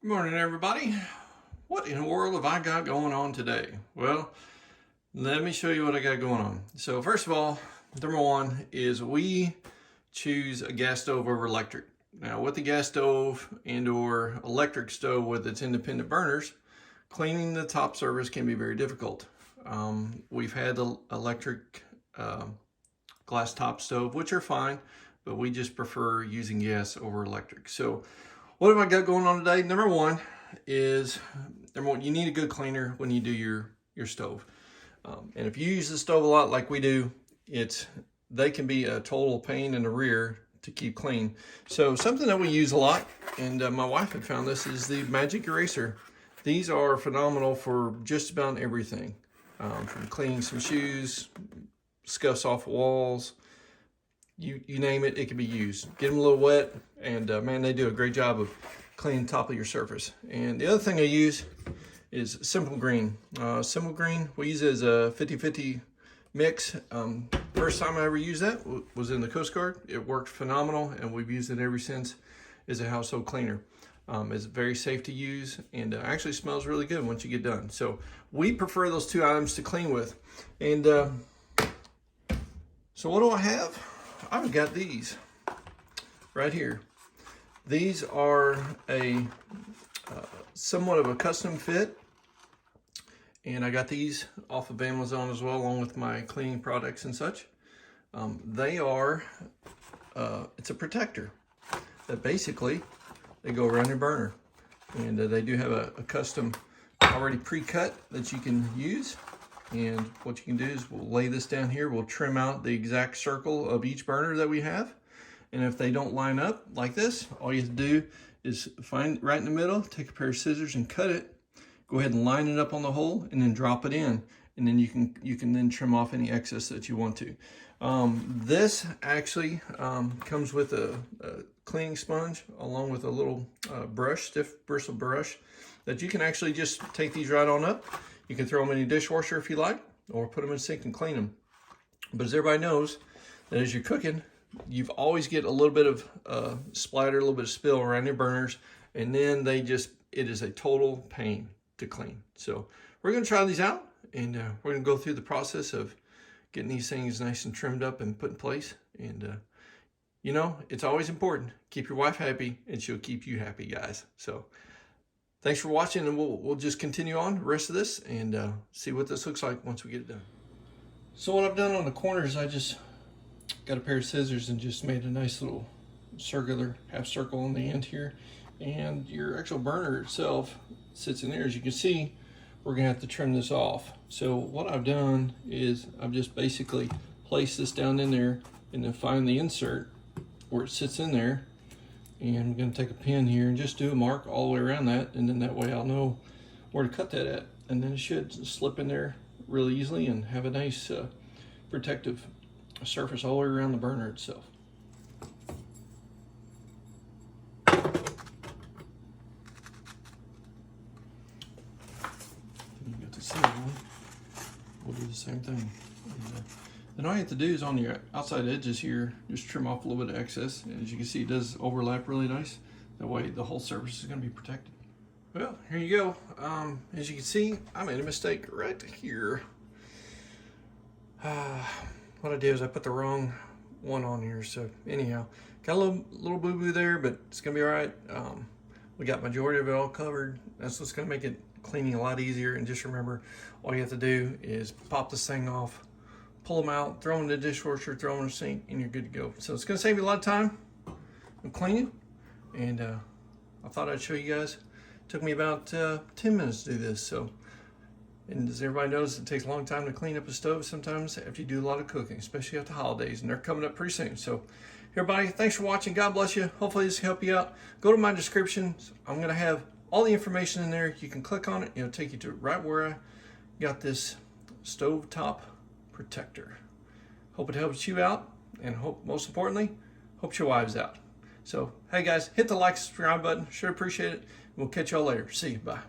Good morning, everybody. What in the world have I got going on today? Well, let me show you what I got going on. So first of all, number one is we choose a gas stove over electric. Now with the gas stove and or electric stove with its independent burners, cleaning the top surface can be very difficult. We've had the electric glass top stove, which are fine, but we just prefer using gas over electric. So what have I got going on today? Number one, you need a good cleaner when you do your stove. And if you use the stove a lot like we do, they can be a total pain in the rear to keep clean. So something that we use a lot, and my wife had found this, is the Magic Eraser. These are phenomenal for just about everything. From cleaning some shoes, scuffs off walls, you name it, it can be used. Get them a little wet, and man, they do a great job of cleaning the top of your surface. And the other thing I use is Simple Green. Simple Green, we use it as a 50-50 mix. First time I ever used that was in the Coast Guard. It worked phenomenal, and we've used it ever since as a household cleaner. It's very safe to use, and actually smells really good once you get done. So we prefer those two items to clean with. And so what do I have? I've got these right here. These are a somewhat of a custom fit, and I got these off of Amazon as well, along with my cleaning products and such. It's a protector that basically they go around your burner, and they do have a custom already pre-cut that you can use. And what you can do is we'll lay this down here. We'll trim out the exact circle of each burner that we have. And if they don't line up like this, all you have to do is find right in the middle, take a pair of scissors and cut it. Go ahead and line it up on the hole and then drop it in. And then you can then trim off any excess that you want to. This actually comes with a cleaning sponge along with a little brush, stiff bristle brush, that you can actually just take these right on up. You can throw them in your dishwasher if you like, or put them in the sink and clean them. But as everybody knows, that as you're cooking, you've always get a little bit of splatter, a little bit of spill around your burners, and then it is a total pain to clean. So we're gonna try these out, and we're gonna go through the process of getting these things nice and trimmed up and put in place. And you know, it's always important. Keep your wife happy, and she'll keep you happy, guys. So thanks for watching, and we'll just continue on the rest of this and see what this looks like once we get it done. So what I've done on the corners, I just got a pair of scissors and just made a nice little circular half circle on the end here. And your actual burner itself sits in there. As you can see, we're gonna have to trim this off. So what I've done is I've just basically placed this down in there and then find the insert where it sits in there. And I'm going to take a pin here and just do a mark all the way around that, and then that way I'll know where to cut that at. And then it should slip in there really easily and have a nice protective surface all the way around the burner itself. You got the center one. We'll do the same thing. Then all you have to do is on your outside edges here, just trim off a little bit of excess. And as you can see, it does overlap really nice. That way the whole surface is going to be protected. Well, here you go. As you can see, I made a mistake right here. What I did is I put the wrong one on here. So anyhow, got a little boo-boo there, but it's going to be all right. We got majority of it all covered. That's what's going to make it cleaning a lot easier. And just remember, all you have to do is pop this thing off, pull them out, throw them in the dishwasher, throw them in the sink, and you're good to go. So it's going to save you a lot of time with cleaning. And I thought I'd show you guys. It took me about 10 minutes to do this. So, and as everybody knows, it takes a long time to clean up a stove sometimes after you do a lot of cooking, especially after holidays, and they're coming up pretty soon. So everybody, thanks for watching. God bless you. Hopefully this will help you out. Go to my description. I'm going to have all the information in there. You can click on it. It'll take you to right where I got this stove top protector. Hope it helps you out, and hope, most importantly, helps your wives out. So hey guys, hit the like, subscribe button. Sure appreciate it. We'll catch y'all later. See you. Bye.